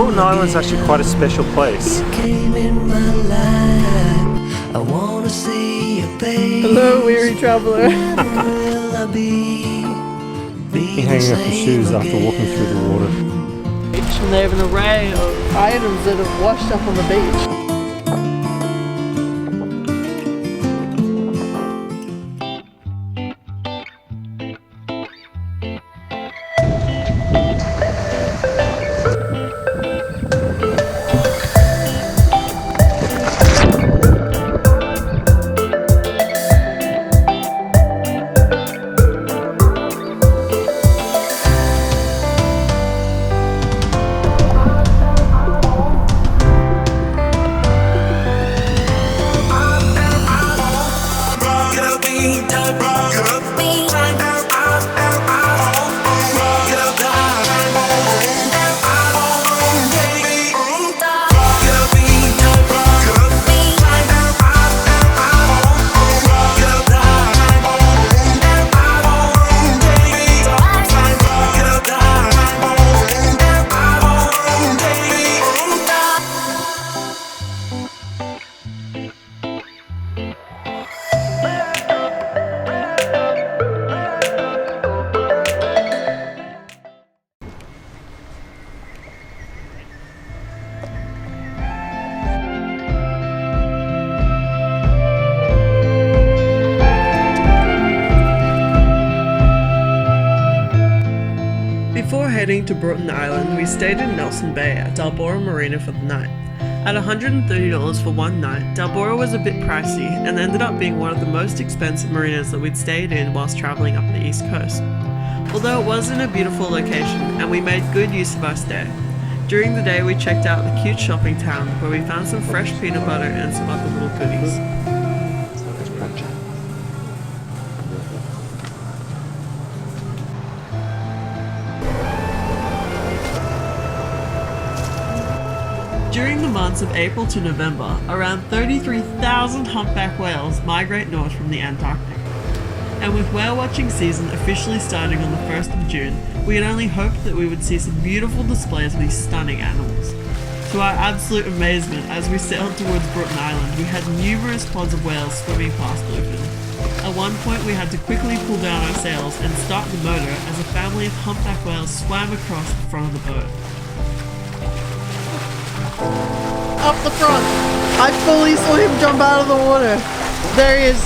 Broughton Island's actually quite a special place. Hello, weary traveller. Hanging up his shoes after walking through the water. And they have an array of items that have washed up on the beach. Before heading to Broughton Island, we stayed in Nelson Bay at Dalbora Marina for the night. At $130 for one night, Dalbora was a bit pricey and ended up being one of the most expensive marinas that we'd stayed in whilst travelling up the east coast. Although it was in a beautiful location and we made good use of our stay. During the day we checked out the cute shopping town where we found some fresh peanut butter and some other little goodies. During the months of April to November, around 33,000 humpback whales migrate north from the Antarctic. And with whale watching season officially starting on the 1st of June, we had only hoped that we would see some beautiful displays of these stunning animals. To our absolute amazement, as we sailed towards Broughton Island, we had numerous pods of whales swimming past Bluefin. At one point we had to quickly pull down our sails and start the motor as a family of humpback whales swam across the front of the boat. Up the front! I fully saw him jump out of the water! There he is!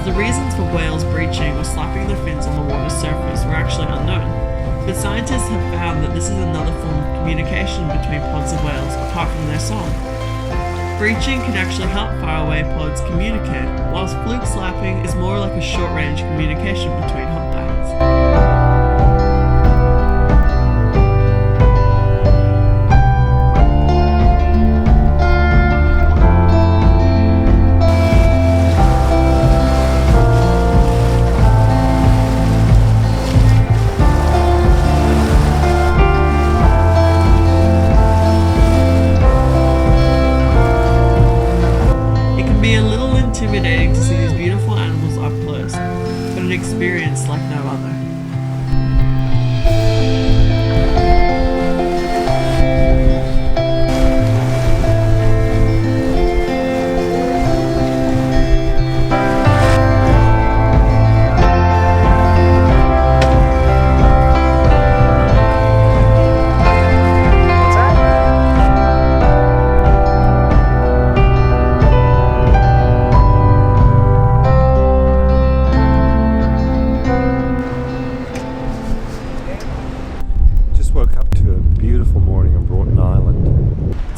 The reasons for whales breaching or slapping their fins on the water's surface were actually unknown, but scientists have found that this is another form of communication between pods of whales apart from their song. Breaching can actually help faraway pods communicate, whilst fluke slapping is more like a short-range communication between humpbacks. Intimidating to see these beautiful animals up close, but an experience like no other.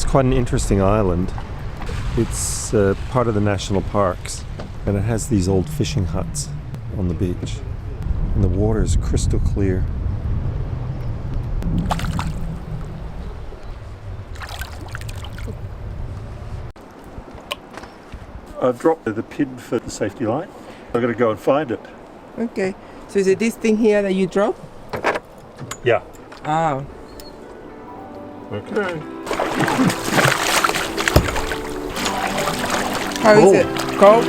quite an interesting island. It's part of the national parks, and it has these old fishing huts on the beach. And the water is crystal clear. I've dropped the pin for the safety line. I've got to go and find it. Okay. So is it this thing here that you drop? Yeah. Ah. Okay. How is it? Cold?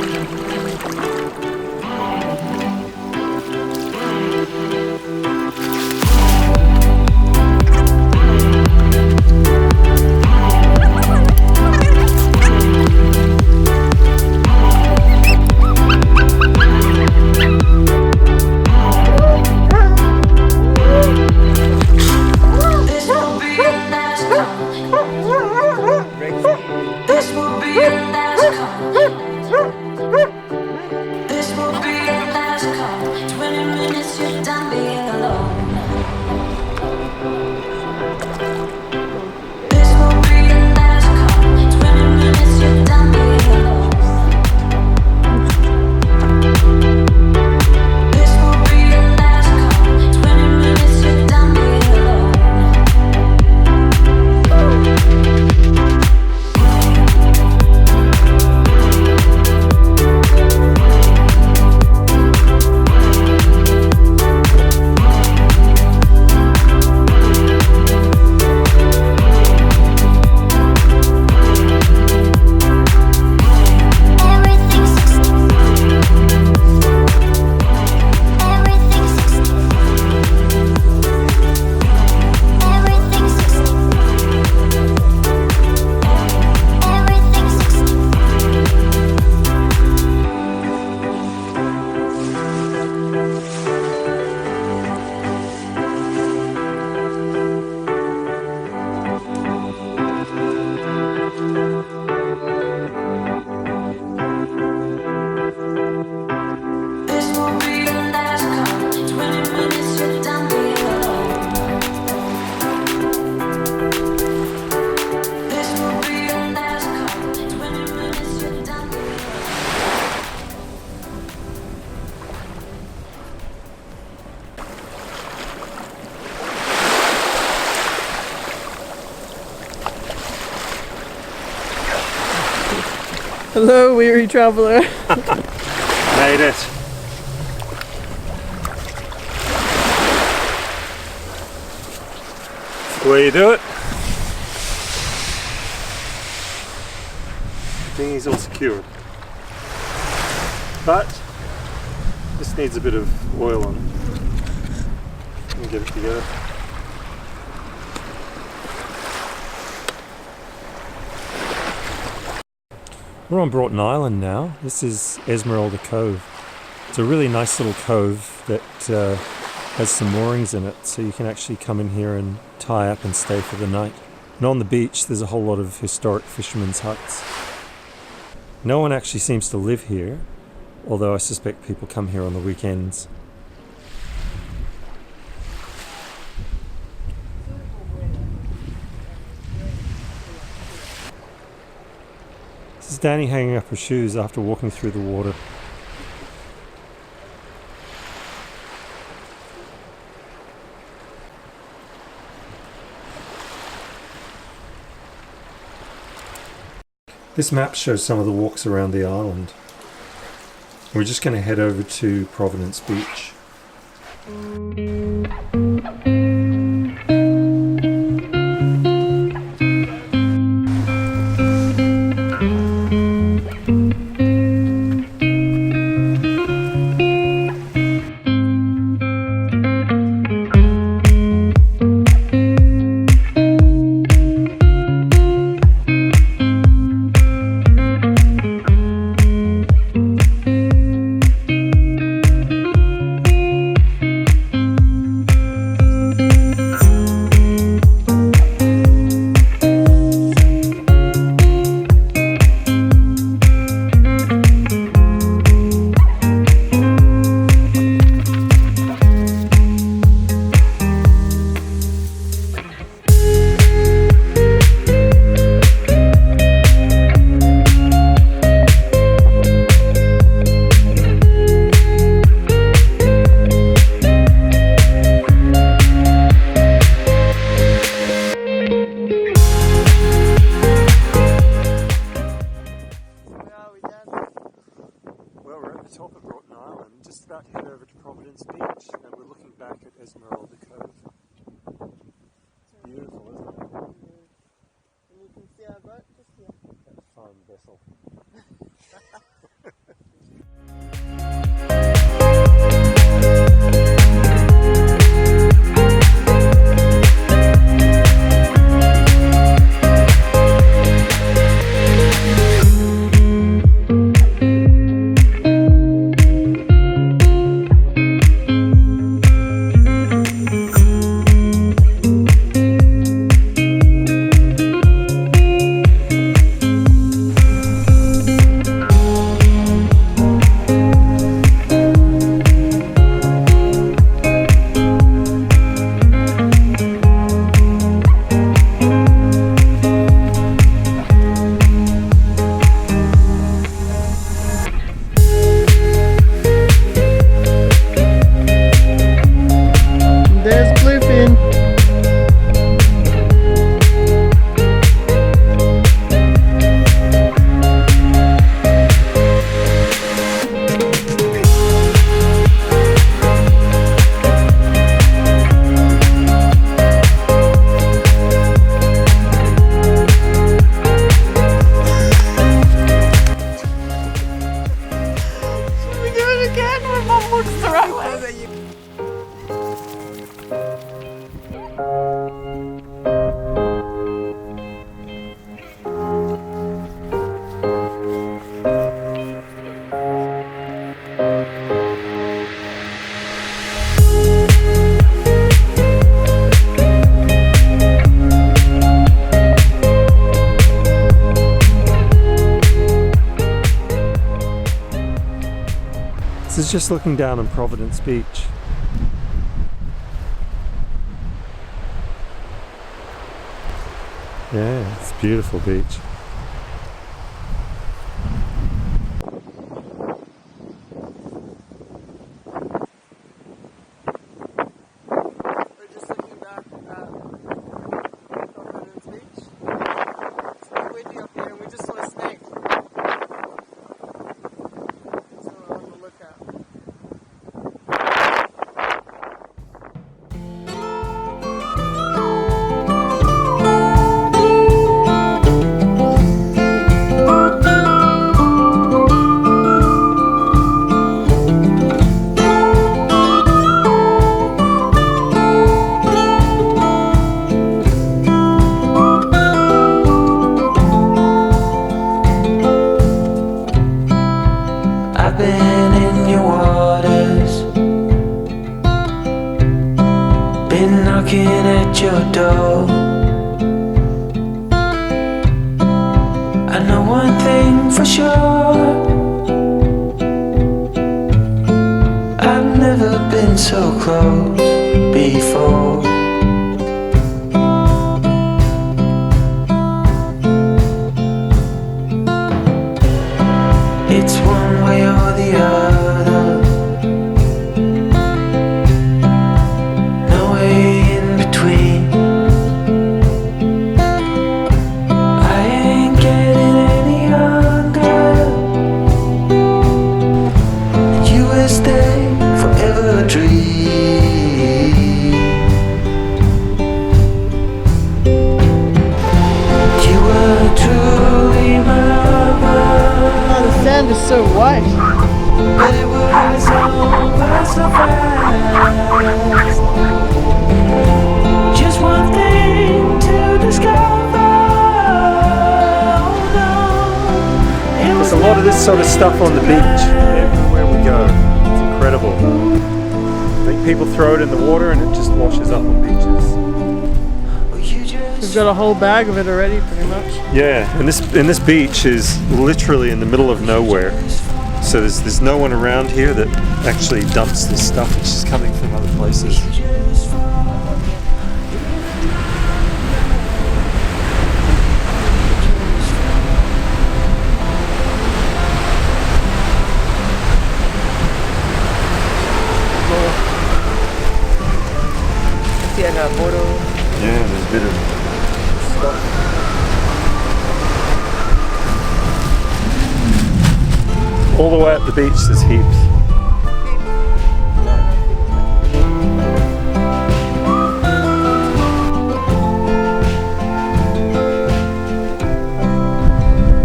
Hello, weary traveller. Made it. That's the way you do it. Dinghy's all secured. But this needs a bit of oil on it. Let me get it together. We're on Broughton Island now. This is Esmeralda Cove. It's a really nice little cove that has some moorings in it, so you can actually come in here and tie up and stay for the night. And on the beach there's a whole lot of historic fishermen's huts. No one actually seems to live here, although I suspect people come here on the weekends. This is Danny hanging up her shoes after walking through the water. This map shows some of the walks around the island. We're just going to head over to Providence Beach. is just looking down on Providence Beach. Yeah, it's a beautiful beach. We're just looking back at Providence Beach. It's pretty windy up here and we just saw a snake. So we're on the lookout. I've been in your waters, been knocking at your door. I know one thing for sure, I've never been so close before. It's one way or the other, no way in between. I ain't getting any younger, and you will stay forever a dream. You were truly my lover. Oh, the sand is so white. But it was over so fast. Just one thing to discover. Oh no, it was There's a lot of this sort of stuff on the beach everywhere we go. It's incredible. I think people throw it in the water and it just washes up on beaches. We've got a whole bag of it already, pretty much. Yeah, and this beach is literally in the middle of nowhere. So there's no one around here that actually dumps this stuff. It's just coming from other places. See, I got photo. Yeah, there's a bit of stuff. All the way up the beach there's heaps.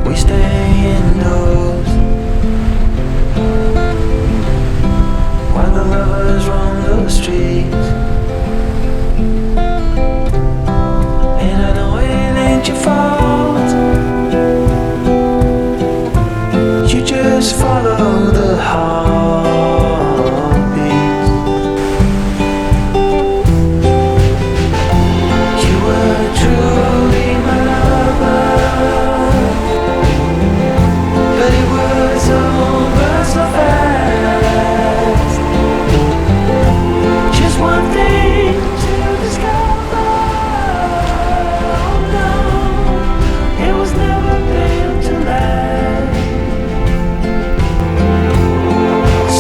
we stay indoors while the lovers roam the streets. And I know it ain't your fault, you just follow the heartbeats. You were truly my lover, but it was over so fast. Just one thing to discover. Oh no, it was never meant to last.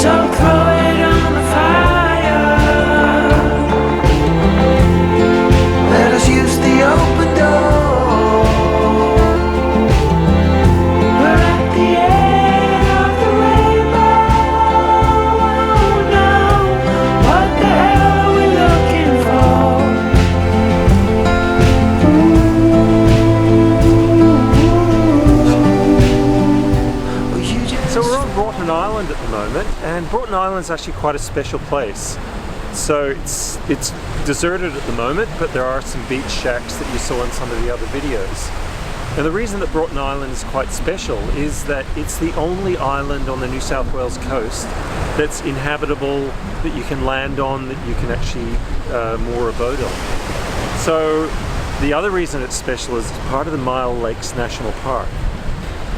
So throw it on the fire. Let us use the open door. We're at the end of the rainbow. Oh no, what the hell are we looking for? Well, you just So we're on Broughton Island at the moment, and Broughton Island is actually quite a special place. So it's deserted at the moment, but there are some beach shacks that you saw in some of the other videos. And the reason that Broughton Island is quite special is that it's the only island on the New South Wales coast that's inhabitable, that you can land on, that you can actually moor a boat on. So the other reason it's special is it's part of the Mile Lakes National Park.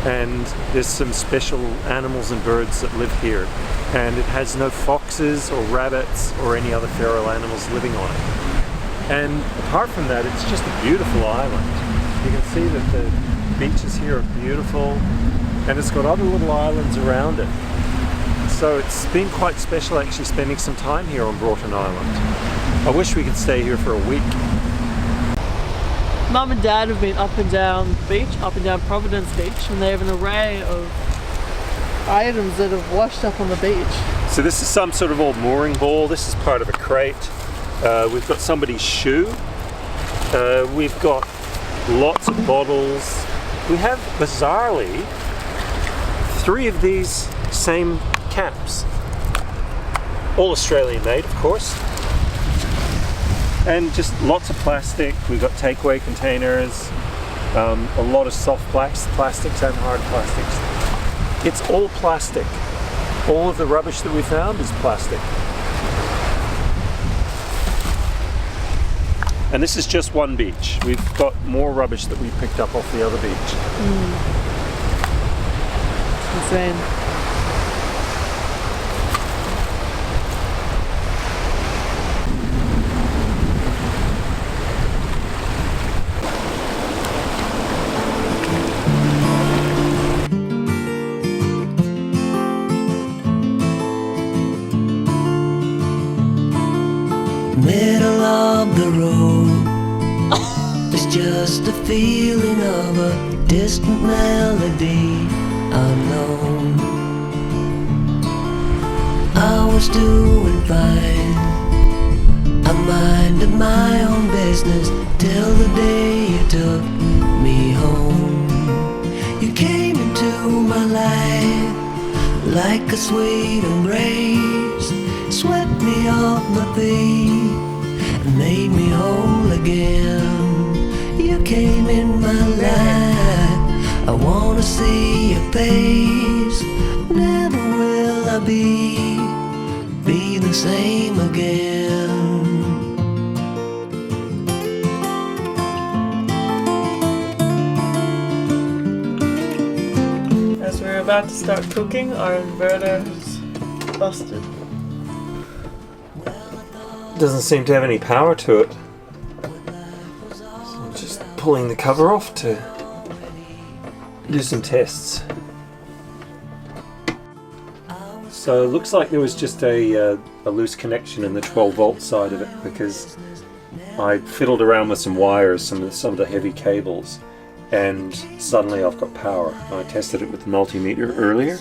and there's some special animals and birds that live here, and it has no foxes or rabbits or any other feral animals living on it. And apart from that, it's just a beautiful island. You can see that the beaches here are beautiful, and it's got other little islands around it. So it's been quite special actually spending some time here on Broughton Island. I wish we could stay here for a week. Mum and Dad have been up and down the beach, up and down Providence Beach, and they have an array of items that have washed up on the beach. So this is some sort of old mooring ball. This is part of a crate. We've got somebody's shoe. We've got lots of bottles. We have, bizarrely, 3 of these same caps. All Australian made, of course. And just lots of plastic. We've got takeaway containers, a lot of soft plastics and hard plastics. It's all plastic. All of the rubbish that we found is plastic. And this is just one beach. We've got more rubbish that we picked up off the other beach. Insane. Middle of the road, it's just a feeling of a distant melody unknown. I was doing fine, I minded my own business till the day you took me home. You came into my life like a sweet embrace, swept me off my feet and made me whole again. You came in my life, I wanna see your face. Never will I be the same again. As we're about to start cooking, our inverter is busted. Doesn't seem to have any power to it. So I'm just pulling the cover off to do some tests. So it looks like there was just a loose connection in the 12 volt side of it, because I fiddled around with some wires, some of the heavy cables, and suddenly I've got power. I tested it with the multimeter earlier.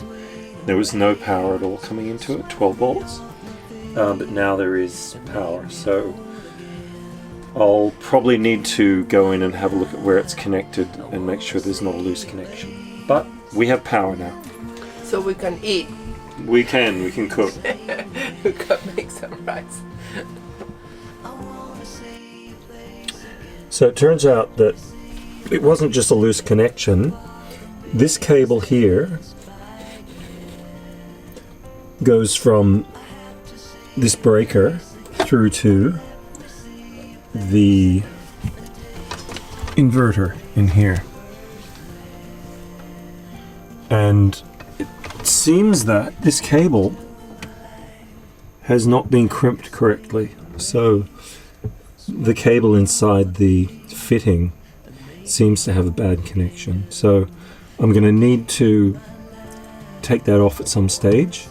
There was no power at all coming into it, 12 volts. But now there is power, so I'll probably need to go in and have a look at where it's connected and make sure there's not a loose connection. But we have power now. So we can eat. We can cook. We can make some rice. So it turns out that it wasn't just a loose connection. This cable here goes from this breaker through to the inverter in here. And it seems that this cable has not been crimped correctly. So the cable inside the fitting seems to have a bad connection. So I'm going to need to take that off at some stage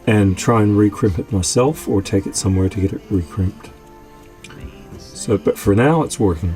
and try and recrimp it myself, or take it somewhere to get it recrimped. So, but for now it's working.